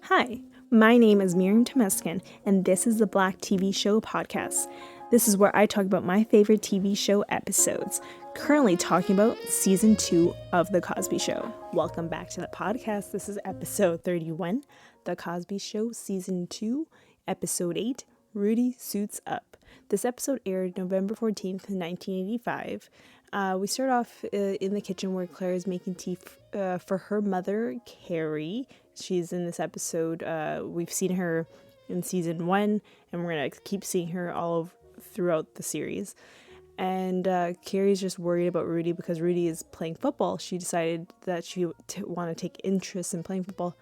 Hi, my name is Miriam, and this is the Black TV Show podcast. This is where I talk about my favorite TV show episodes, currently talking about season 2 of The Cosby Show. Welcome back to the podcast. This is episode 31, The Cosby Show, season 2, episode 8, Rudy Suits Up. This episode aired November 14th, 1985. We start off in the kitchen where Claire is making tea for her mother, Carrie. She's in this episode. We've seen her in season 1, and we're going to keep seeing her throughout the series. And Carrie's just worried about Rudy because Rudy is playing football. She decided that she want to take interest in playing football.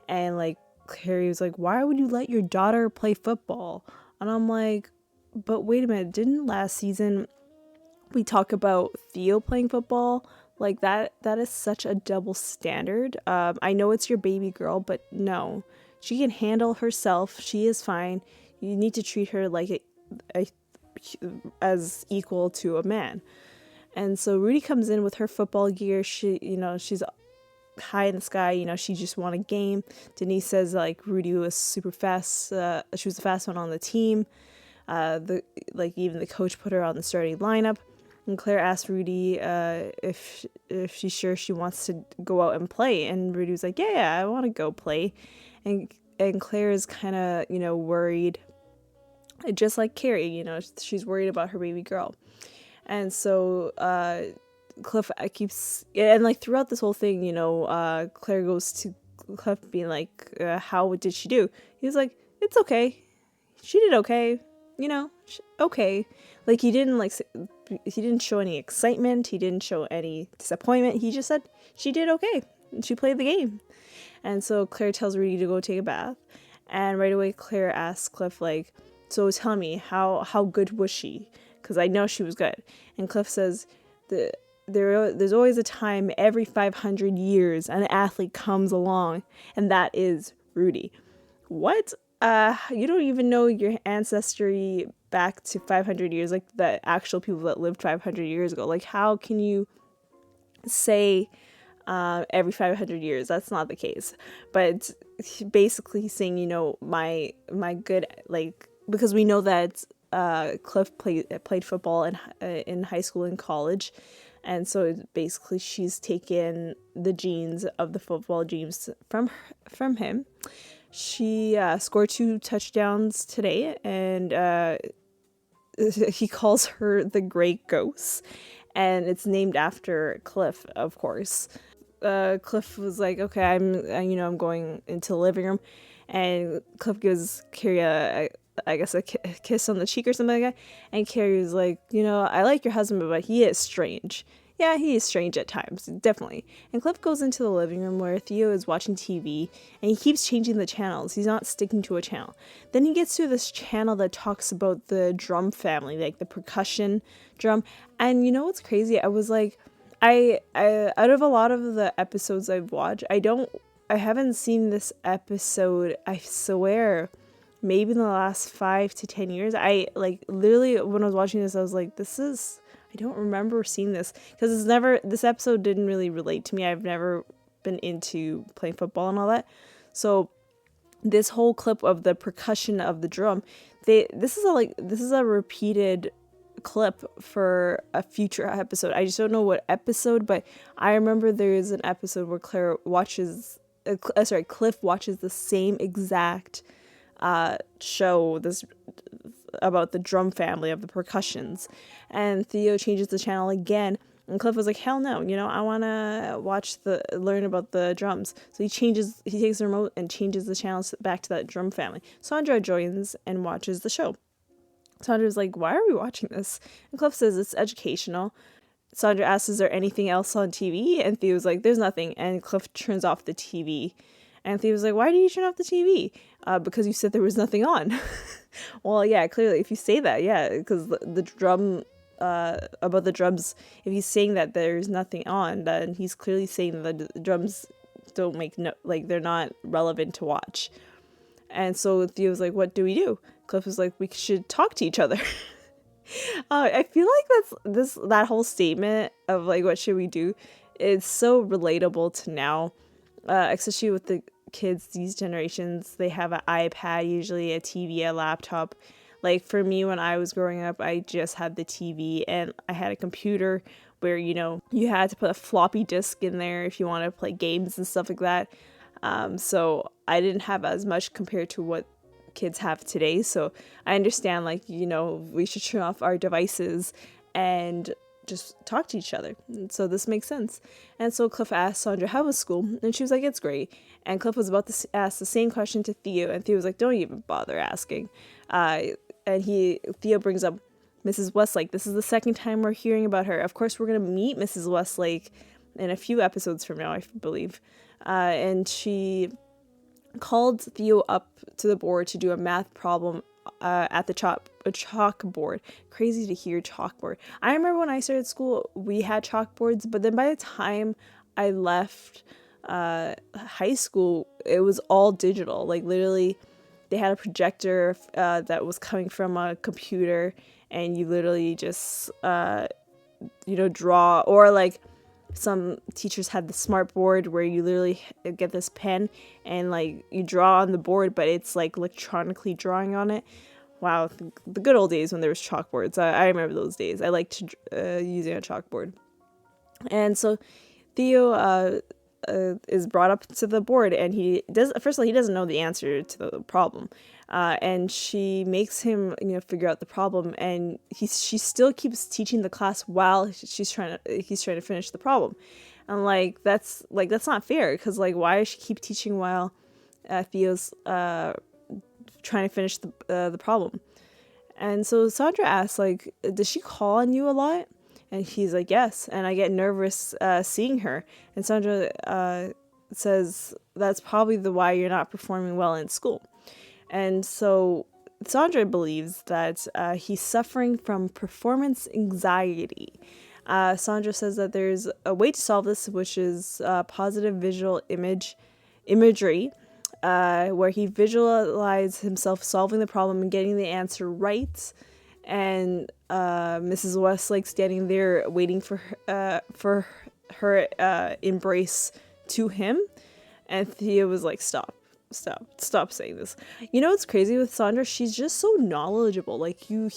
And Carrie was like, why would you let your daughter play football? And I'm like, but wait a minute, didn't last season we talk about Theo playing football? Like that is such a double standard. I know it's your baby girl, but no, she can handle herself. She is fine. You need to treat her like as equal to a man. And so Rudy comes in with her football gear. She's high in the sky. She just won a game. Denise says Rudy was super fast. She was the fast one on the team. Even the coach put her on the starting lineup. And Claire asked Rudy if she's sure she wants to go out and play. And Rudy was like, yeah, I want to go play. And Claire is kind of, worried. Just like Carrie, she's worried about her baby girl. And so Cliff keeps... And throughout this whole thing, Claire goes to Cliff being like, how did she do? He was like, it's okay. She did okay. Okay. He didn't show any excitement. He didn't show any disappointment. He just said she did okay. She played the game. And so Claire tells Rudy to go take a bath. And right away Claire asks Cliff, so tell me, how good was she? Because I know she was good. And Cliff says, there's always a time every 500 years an athlete comes along. And that is Rudy. What? You don't even know your ancestry back to 500 years, the actual people that lived 500 years ago. How can you say every 500 years? That's not the case. But basically he's saying, my good, because we know that Cliff played football in high school and college. And so basically she's taken the genes of the football genes from him. She scored 2 touchdowns today, and he calls her the Great Ghost, and it's named after Cliff, of course. Cliff was like, okay, I'm going into the living room, and Cliff gives Carrie a kiss on the cheek or something like that, and Carrie was like, I like your husband, but he is strange. Yeah, he is strange at times, definitely. And Cliff goes into the living room where Theo is watching TV, and he keeps changing the channels. He's not sticking to a channel. Then he gets to this channel that talks about the drum family, the percussion drum. And you know what's crazy? I was like, I out of a lot of the episodes I've watched, I haven't seen this episode, I swear, maybe in the last 5 to 10 years. Literally when I was watching this, I was like, I don't remember seeing this because this episode didn't really relate to me. I've never been into playing football and all that. So this whole clip of the percussion of the drum, this is a repeated clip for a future episode. I just don't know what episode, but I remember there is an episode where Cliff watches the same exact show about the drum family of the percussions, and Theo changes the channel again, and Cliff was like, hell no, I want to learn about the drums. So he takes the remote and changes the channels back to that drum family. Sandra joins and watches the show. Sandra's like, why are we watching this? And Cliff says it's educational. Sandra asks, is there anything else on TV? And Theo's like, there's nothing. And Cliff turns off the TV. And Theo was like, why do you turn off the TV? Because you said there was nothing on. Well, yeah, clearly, if you say that, yeah, because the drum, about the drums, if he's saying that there's nothing on, then he's clearly saying that the drums don't they're not relevant to watch. And so Theo was like, what do we do? Cliff was like, we should talk to each other. I feel like that whole statement of what should we do is so relatable to now, especially with the kids these generations, they have an iPad, usually a TV, a laptop. Like for me, when I was growing up, I just had the TV and I had a computer where, you had to put a floppy disk in there if you wanted to play games and stuff like that. So I didn't have as much compared to what kids have today. So I understand, like, we should turn off our devices and just talk to each other. And so this makes sense. And so Cliff asked Sandra, how was school? And she was like, it's great. And Cliff was about to ask the same question to Theo, and Theo was like, don't even bother asking. And Theo brings up Mrs. Westlake. This is the second time we're hearing about her. Of course, we're going to meet Mrs. Westlake in a few episodes from now, I believe. And she called Theo up to the board to do a math problem at the chalkboard. Crazy to hear chalkboard. I remember when I started school, we had chalkboards, but then by the time I left high school, it was all digital. Like literally, they had a projector that was coming from a computer, and you literally just draw, or like some teachers had the smart board where you literally get this pen and like you draw on the board, but it's like electronically drawing on it. Wow, the good old days when there was chalkboards. I remember those days. I liked using a chalkboard. And so Theo is brought up to the board, and he doesn't know the answer to the problem, and she makes him figure out the problem, and she still keeps teaching the class while he's trying to finish the problem. And that's not fair, because why does she keep teaching while Theo's trying to finish the problem? And so Sandra asks, does she call on you a lot? And he's like, yes, and I get nervous seeing her. And Sandra says, that's probably why you're not performing well in school. And so Sandra believes that he's suffering from performance anxiety. Sandra says that there's a way to solve this, which is positive visual imagery, where he visualizes himself solving the problem and getting the answer right. And Mrs. Westlake standing there waiting for her embrace to him. And Theo was like, stop saying this. What's crazy with Sandra? She's just so knowledgeable. You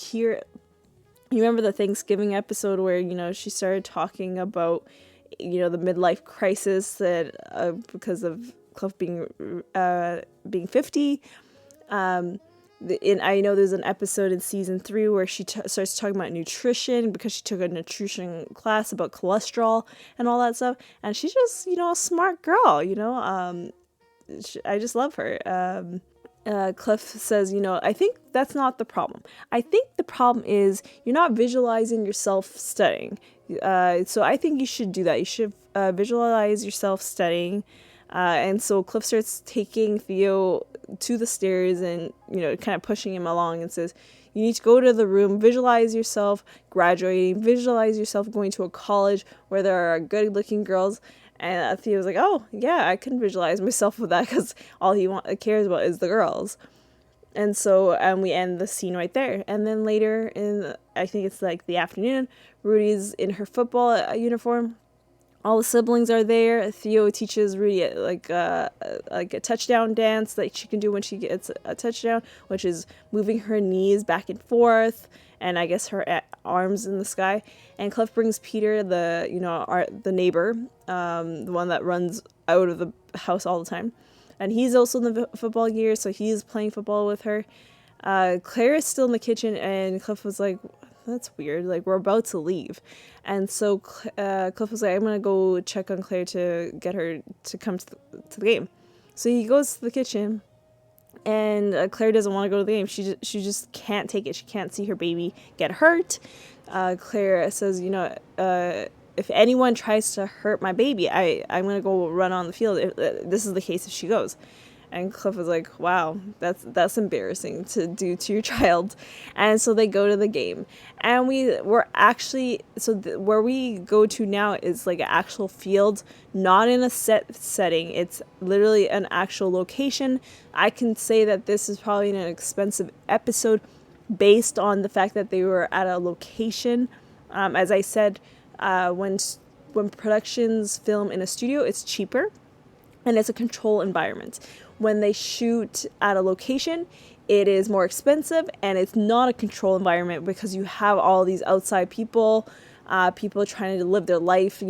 remember the Thanksgiving episode where, she started talking about, the midlife crisis that because of Cliff being 50. And I know there's an episode in season 3 where she starts talking about nutrition because she took a nutrition class about cholesterol and all that stuff. And she's just, a smart girl, I just love her. Cliff says, I think that's not the problem. I think the problem is you're not visualizing yourself studying. So I think you should do that. You should visualize yourself studying. And so Cliff starts taking Theo to the stairs and, kind of pushing him along, and says, you need to go to the room, visualize yourself graduating, visualize yourself going to a college where there are good looking girls. And Theo was like, oh yeah, I can visualize myself with that, because all he cares about is the girls. And so we end the scene right there. And then later in, I think it's the afternoon, Rudy's in her football uniform. All the siblings are there. Theo teaches Rudy a touchdown dance that she can do when she gets a touchdown, which is moving her knees back and forth, and I guess her arms in the sky. And Cliff brings Peter, the neighbor, the one that runs out of the house all the time, and he's also in the football gear, so he's playing football with her. Claire is still in the kitchen, and Cliff was like, that's weird, we're about to leave. And so Cliff was like, I'm gonna go check on Claire to get her to come to the game. So he goes to the kitchen, and Claire doesn't want to go to the game. She just can't take it. She can't see her baby get hurt. Claire says, if anyone tries to hurt my baby, I'm gonna go run on the field. This is the case if she goes. And Cliff was like, wow, that's embarrassing to do to your child. And so they go to the game. And where we go to now is an actual field, not in a set setting. It's literally an actual location. I can say that this is probably an expensive episode based on the fact that they were at a location. As I said, when productions film in a studio, it's cheaper. and it's a control environment. When they shoot at a location, it is more expensive, and it's not a control environment because you have all these outside people, people trying to live their life.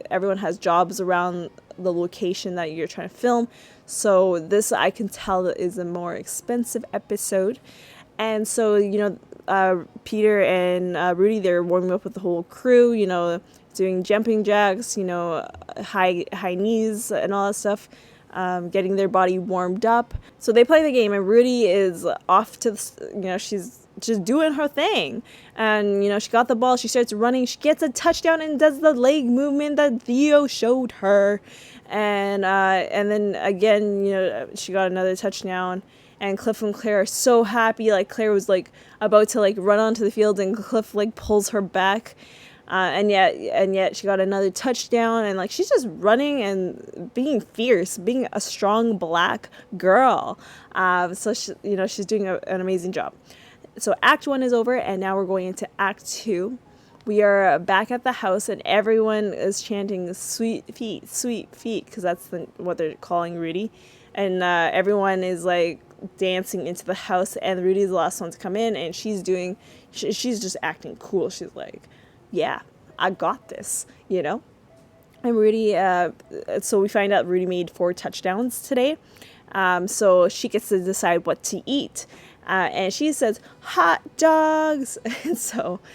Everyone has jobs around the location that you're trying to film. So this, I can tell, is a more expensive episode. And so, Peter and Rudy, they're warming up with the whole crew, doing jumping jacks, high knees and all that stuff, getting their body warmed up. So they play the game, and Rudy is off to she's just doing her thing. And, she got the ball, she starts running, she gets a touchdown and does the leg movement that Theo showed her. And then again, she got another touchdown. And Cliff and Claire are so happy. Like, Claire was about to run onto the field, and Cliff pulls her back. And yet she got another touchdown, and she's just running and being fierce, being a strong black girl. So she's doing an amazing job. So Act 1 is over, and now we're going into Act 2. We are back at the house, and everyone is chanting sweet feet, because that's what they're calling Rudy. And everyone is dancing into the house, and Rudy's the last one to come in, and she's just acting cool. She's like, yeah, I got this, And Rudy, so we find out Rudy made 4 touchdowns today. So she gets to decide what to eat. And she says, hot dogs. And so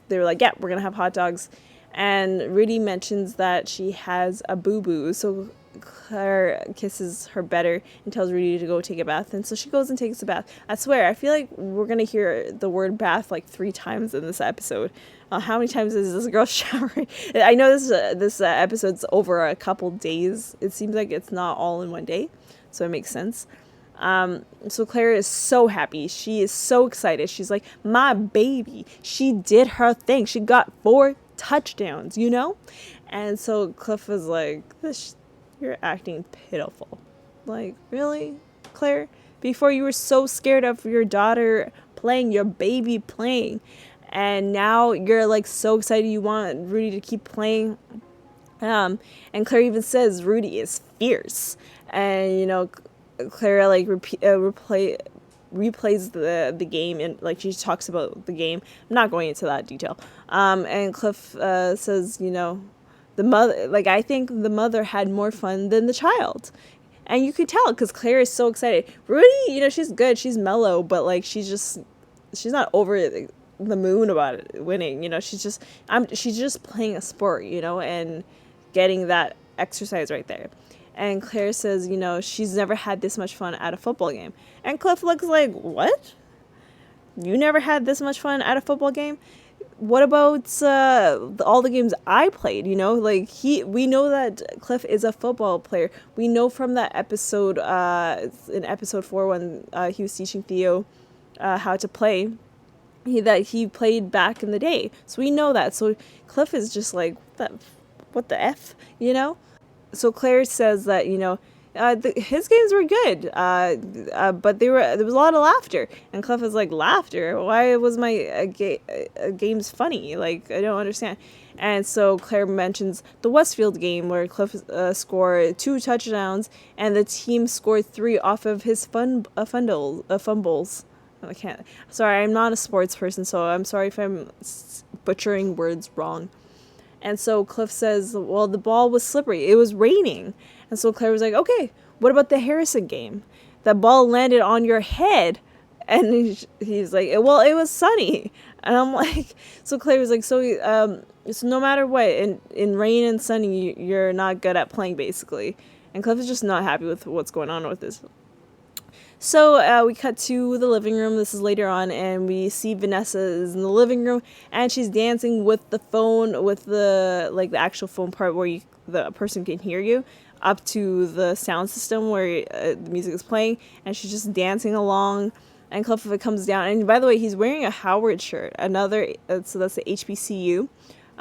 they were like, yeah, we're going to have hot dogs. And Rudy mentions that she has a boo-boo. So Claire kisses her better and tells Rudy to go take a bath. And so she goes and takes a bath. I swear, I feel like we're going to hear the word bath 3 times in this episode. How many times is this girl showering? I know this episode's over a couple days. It seems like it's not all in one day. So it makes sense. So Claire is so happy. She is so excited. She's like, my baby, she did her thing. She got 4 touchdowns, And so Cliff is like, you're acting pitiful. Really, Claire? Before you were so scared of your daughter playing, your baby playing, and now you're so excited you want Rudy to keep playing. And Claire even says Rudy is fierce, and Claire replays the game, and she talks about the game. I'm not going into that detail. And Cliff says, the mother, I think the mother had more fun than the child. And you could tell because Claire is so excited. Rudy, she's good, she's mellow, but she's not over the moon about it winning. She's just playing a sport, and getting that exercise right there. And Claire says, she's never had this much fun at a football game. And Cliff looks like, what? You never had this much fun at a football game? What about all the games I played? We know that Cliff is a football player. We know from that episode, in episode 4, when he was teaching Theo how to play, that he played back in the day. So we know that. So Cliff is just like, what the F, So Claire says that, his games were good, but there was a lot of laughter. And Cliff is like, laughter? Why was my games funny? I don't understand. And so Claire mentions the Westfield game where Cliff scored 2 touchdowns, and the team scored 3 off of his fumbles. I can't. Sorry, I'm not a sports person, so I'm sorry if I'm butchering words wrong. And so Cliff says, well, the ball was slippery. It was raining. And so Claire was like, okay, what about the Harrison game? The ball landed on your head. And he's like, well, it was sunny. And I'm like, so Claire was like, so no matter what, in rain and sunny, you're not good at playing, basically. And Cliff is just not happy with what's going on with this. So we cut to the living room. This is later on, and we see Vanessa is in the living room, and she's dancing with the phone, with the the actual phone part where the person can hear you, up to the sound system where the music is playing, and she's just dancing along. And Cliff comes down, and by the way, he's wearing a Howard shirt. So that's the HBCU.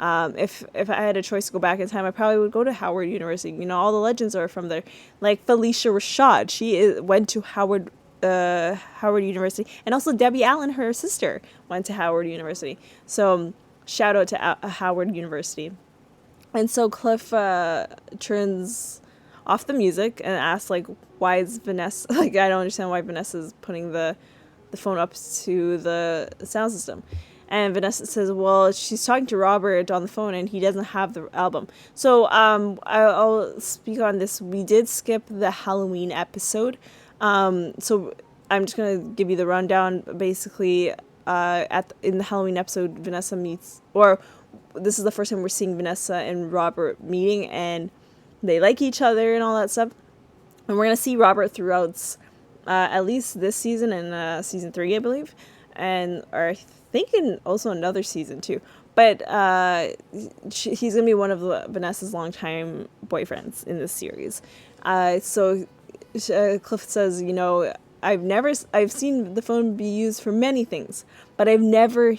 If I had a choice to go back in time, I probably would go to Howard University. All the legends are from there. Like Felicia Rashad, she went to Howard University, and also Debbie Allen, her sister, went to Howard University. So shout out to Howard University. And so Cliff turns off the music and asks, like, why is Vanessa, like, I don't understand why Vanessa's putting the phone up to the sound system. And Vanessa says, well, she's talking to Robert on the phone and he doesn't have the album. So I'll speak on this. We did skip the Halloween episode. So I'm just going to give you the rundown. Basically, in the Halloween episode, Vanessa meets, or this is the first time we're seeing Vanessa and Robert meeting, and they like each other and all that stuff. And we're going to see Robert throughout at least this season and season 3, I believe. And I think in also another season too. But he's going to be one of Vanessa's longtime boyfriends in this series. So Cliff says, you know, I've seen the phone be used for many things, but I've never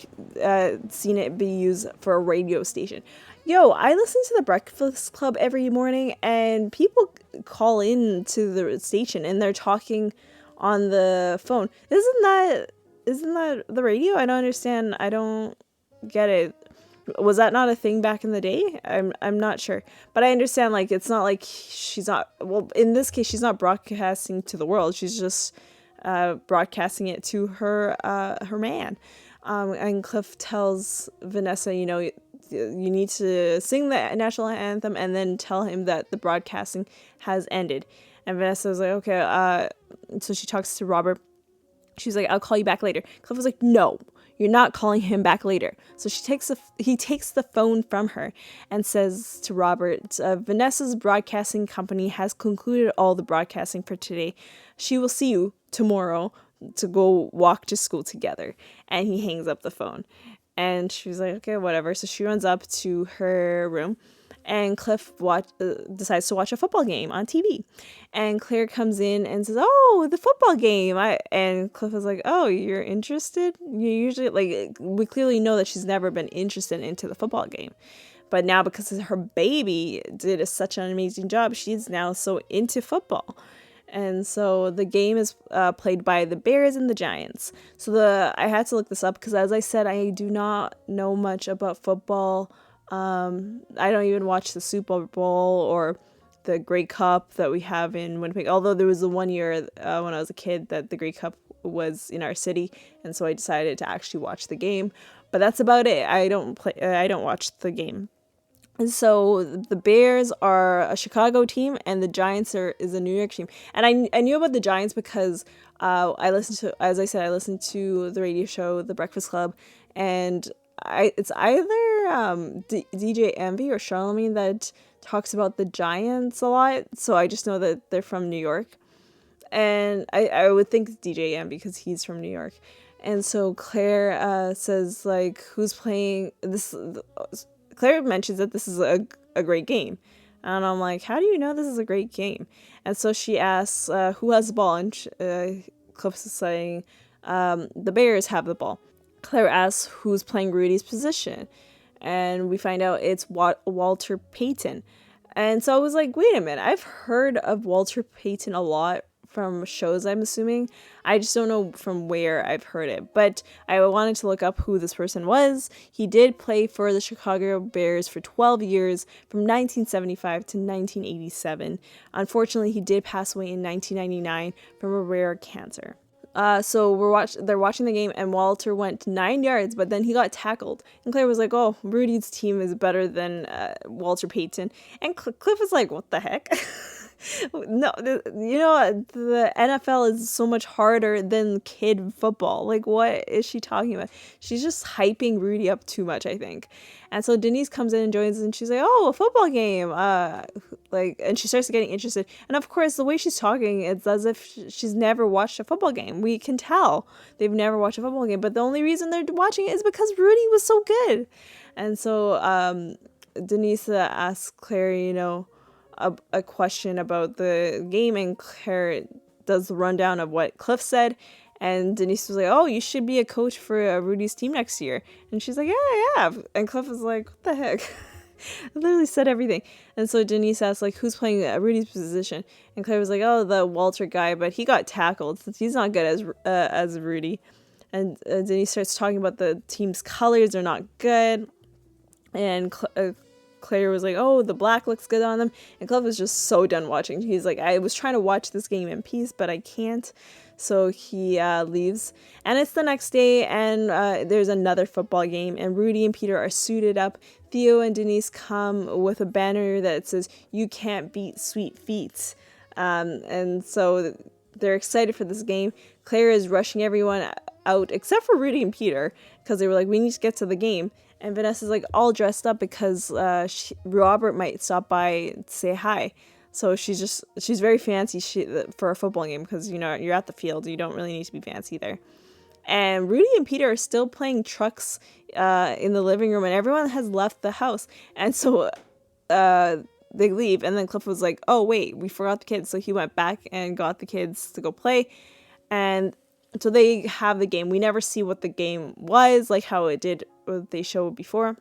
seen it be used for a radio station. Yo, I listen to the Breakfast Club every morning, and people call in to the station and they're talking on the phone. Isn't that the radio? I don't understand. I don't get it. Was that not a thing back in the day? I'm not sure. But I understand, like, it's not like she's not, well, in this case, she's not broadcasting to the world. She's just broadcasting it to her man. And Cliff tells Vanessa, you know, you need to sing the national anthem and then tell him that the broadcasting has ended. And Vanessa was like, okay. So she talks to Robert. She's like, I'll call you back later. Cliff was like, no, you're not calling him back later. So he takes the phone from her and says to Robert, Vanessa's broadcasting company has concluded all the broadcasting for today. She will see you tomorrow to go walk to school together. And he hangs up the phone. And she's like, okay, whatever. So she runs up to her room, and Cliff decides to watch a football game on TV. And Claire comes in and says, oh, the football game. And Cliff is like, oh, you're interested? You usually, like, we clearly know that she's never been interested into the football game. But now, because her baby did such an amazing job, she's now so into football. And so the game is played by the Bears and the Giants. So I had to look this up because, as I said, I do not know much about football. I don't even watch the Super Bowl or the Grey Cup that we have in Winnipeg. Although there was the one year when I was a kid that the Grey Cup was in our city, and so I decided to actually watch the game. But that's about it. I don't watch the game. And so the Bears are a Chicago team, and the Giants is a New York team. And I knew about the Giants because I listened to the radio show, The Breakfast Club, and it's either DJ Envy or Charlemagne that talks about the Giants a lot. So I just know that they're from New York. And I would think DJ Envy because he's from New York. And so Claire says, like, who's playing this? Claire mentions that this is a great game. And I'm like, how do you know this is a great game? And so she asks, who has the ball? And Cliff is saying, the Bears have the ball. Claire asks who's playing Rudy's position. And we find out it's Walter Payton. And so I was like, wait a minute. I've heard of Walter Payton a lot from shows, I'm assuming. I just don't know from where I've heard it. But I wanted to look up who this person was. He did play for the Chicago Bears for 12 years, from 1975 to 1987. Unfortunately, he did pass away in 1999 from a rare cancer. So they're watching the game, and Walter went 9 yards, but then he got tackled. And Claire was like, oh, Rudy's team is better than Walter Payton. And Cliff was like, what the heck? No, the NFL is so much harder than kid football. Like, what is she talking about? She's just hyping Rudy up too much, I think. And so Denise comes in and joins, and she's like, oh, a football game. And she starts getting interested. And of course, the way she's talking, it's as if she's never watched a football game. We can tell they've never watched a football game. But the only reason they're watching it is because Rudy was so good. And so Denise asks Claire, a question about the game, and Claire does the rundown of what Cliff said. And Denise was like, oh, you should be a coach for Rudy's team next year. And she's like, yeah, I have. And Cliff was like, what the heck? I literally said everything. And so Denise asked, like, who's playing Rudy's position? And Claire was like, oh, the Walter guy, but he got tackled since he's not good as Rudy. And Denise starts talking about the team's colors are not good. And Claire was like, oh, the black looks good on them. And Cliff was just so done watching. He's like, I was trying to watch this game in peace, but I can't. So he leaves. And it's the next day, and there's another football game. And Rudy and Peter are suited up. Theo and Denise come with a banner that says, "You can't beat sweet feet." And so they're excited for this game. Claire is rushing everyone out, except for Rudy and Peter, because they were like, we need to get to the game. And Vanessa's like all dressed up because Robert might stop by to say hi. So she's very fancy for a football game, because, you know, you're at the field. You don't really need to be fancy there. And Rudy and Peter are still playing trucks in the living room, and everyone has left the house. And so they leave, and then Cliff was like, oh, wait, we forgot the kids. So he went back and got the kids to go play. And so they have the game. We never see what the game was, like how it did, what they showed before.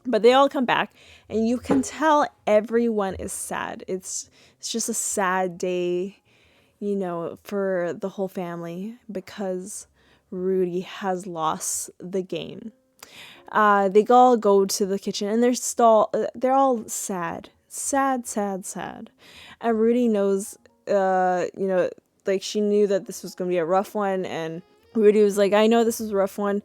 But they all come back, and you can tell everyone is sad. It's just a sad day, you know, for the whole family, because Rudy has lost the game. They all go to the kitchen, and they're all sad. And Rudy knows, you know, like, she knew that this was going to be a rough one, and Rudy was like, I know this is a rough one,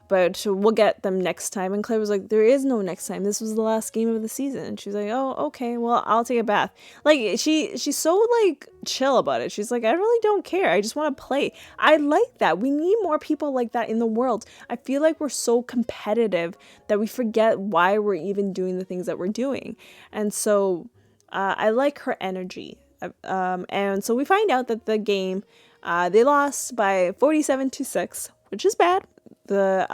but we'll get them next time. And Claire was like, there is no next time. This was the last game of the season. And she's like, oh, okay, well, I'll take a bath. Like, she's so, like, chill about it. She's like, I really don't care. I just want to play. I like that. We need more people like that in the world. I feel like we're so competitive that we forget why we're even doing the things that we're doing. And so I like her energy. And so we find out that the game, they lost by 47-6, which is bad. It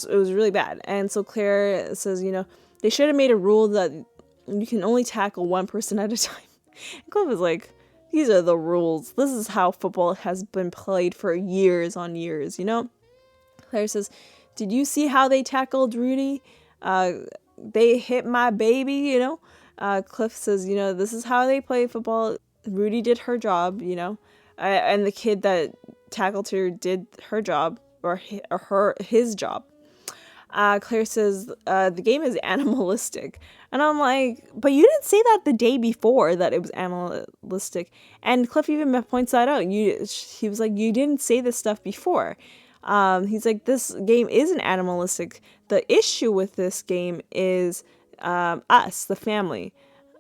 was really bad. And so Claire says, you know, they should have made a rule that you can only tackle one person at a time. And Cliff is like, these are the rules. This is how football has been played for years on years, you know? Claire says, did you see how they tackled Rudy? They hit my baby, you know? Cliff says, you know, this is how they play football. Rudy did her job, you know? And the kid that tackled her did her job. Or his job. Claire says the game is animalistic, and I'm like, but you didn't say that the day before that it was animalistic. And Cliff even points that out. He was like, you didn't say this stuff before. He's like, this game isn't animalistic. The issue with this game is us, the family.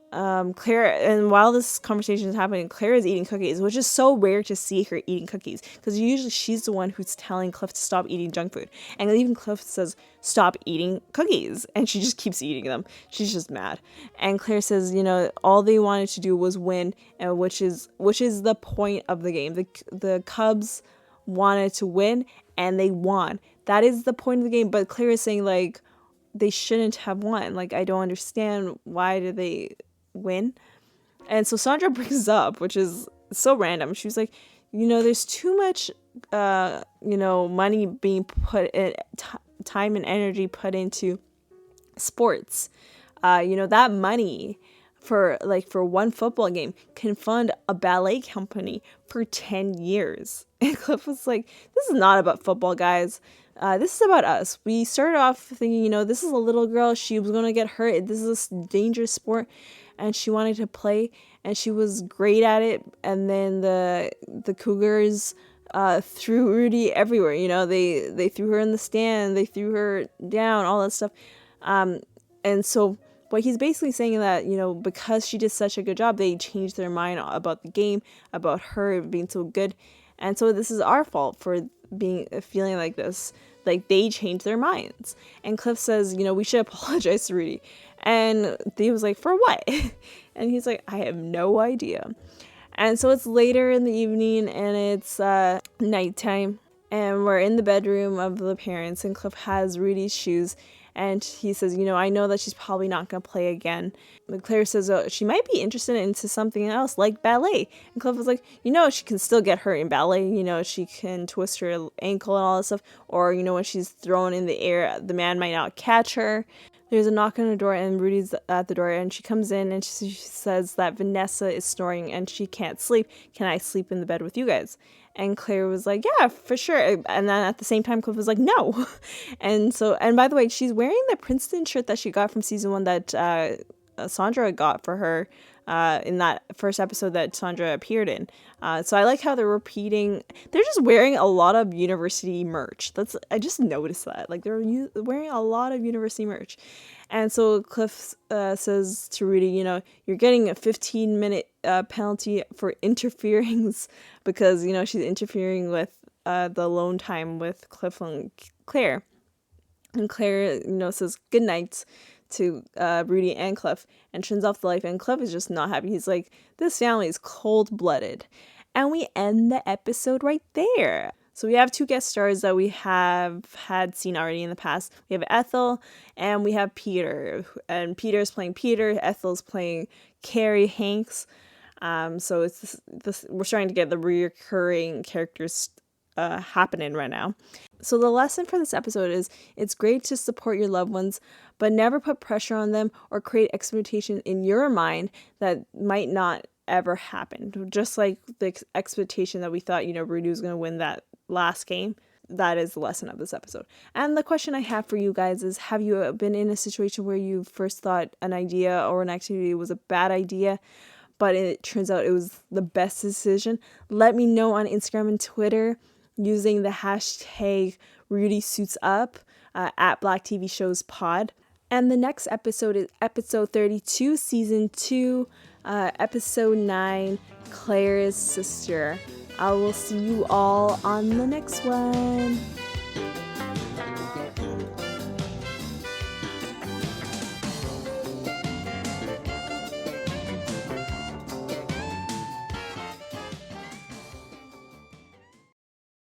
Claire, and while this conversation is happening, Claire is eating cookies, which is so rare to see her eating cookies, because usually she's the one who's telling Cliff to stop eating junk food, and even Cliff says stop eating cookies, and she just keeps eating them. She's just mad. And Claire says, you know, all they wanted to do was win, and which is the point of the game. The Cubs wanted to win, and they won. That is the point of the game. But Claire is saying, like, they shouldn't have won. Like, I don't understand, why did they win? And so Sandra brings up, which is so random. She was like, you know, there's too much you know, money being put in, time and energy put into sports. You know, that money for one football game can fund a ballet company for 10 years. And Cliff was like, this is not about football, guys. This is about us. We started off thinking, you know, this is a little girl. She was going to get hurt. This is a dangerous sport. And she wanted to play, and she was great at it. And then the Cougars threw Rudy everywhere. You know, they threw her in the stand, they threw her down, all that stuff. And so what he's basically saying that, you know, because she did such a good job, they changed their mind about the game, about her being so good. And so this is our fault for feeling like this. Like, they changed their minds. And Cliff says, you know, we should apologize to Rudy. And Theo was like, for what? And he's like, I have no idea. And so it's later in the evening, and it's nighttime, and we're in the bedroom of the parents, and Cliff has Rudy's shoes, and he says, you know, I know that she's probably not going to play again. But Claire says, oh, she might be interested into something else, like ballet. And Cliff was like, you know, she can still get hurt in ballet. You know, she can twist her ankle and all that stuff. Or, you know, when she's thrown in the air, the man might not catch her. There's a knock on the door and Rudy's at the door, and she comes in and she says that Vanessa is snoring and she can't sleep. Can I sleep in the bed with you guys? And Claire was like, yeah, for sure. And then at the same time, Cliff was like, no. And by the way, she's wearing the Princeton shirt that she got from season 1 that Sandra got for her in that first episode that Sandra appeared in. So I like how they're just wearing a lot of university merch. I just noticed that. Like, they're wearing a lot of university merch. And so Cliff says to Rudy, you're getting a 15-minute penalty for interference because, she's interfering with the alone time with Cliff and Claire. And Claire, says good night to Rudy and Cliff and turns off the light, and Cliff is just not happy. He's like, this family is cold-blooded. And we end the episode right there. So we have 2 guest stars that we have had seen already in the past. We have Ethel and we have Peter. And Peter's playing Peter, Ethel's playing Carrie Hanks. So it's this we're starting to get the recurring characters happening right now. So the lesson for this episode is it's great to support your loved ones, but never put pressure on them or create expectation in your mind that might not ever happen. Just like the expectation that we thought, Rudy was going to win that last game. That is the lesson of this episode. And the question I have for you guys is, have you been in a situation where you first thought an idea or an activity was a bad idea, but it turns out it was the best decision? Let me know on Instagram and Twitter using the hashtag RudySuitsUp at Black TV Shows Pod. And the next episode is episode 32, season 2, episode 9, Claire's sister. I will see you all on the next one.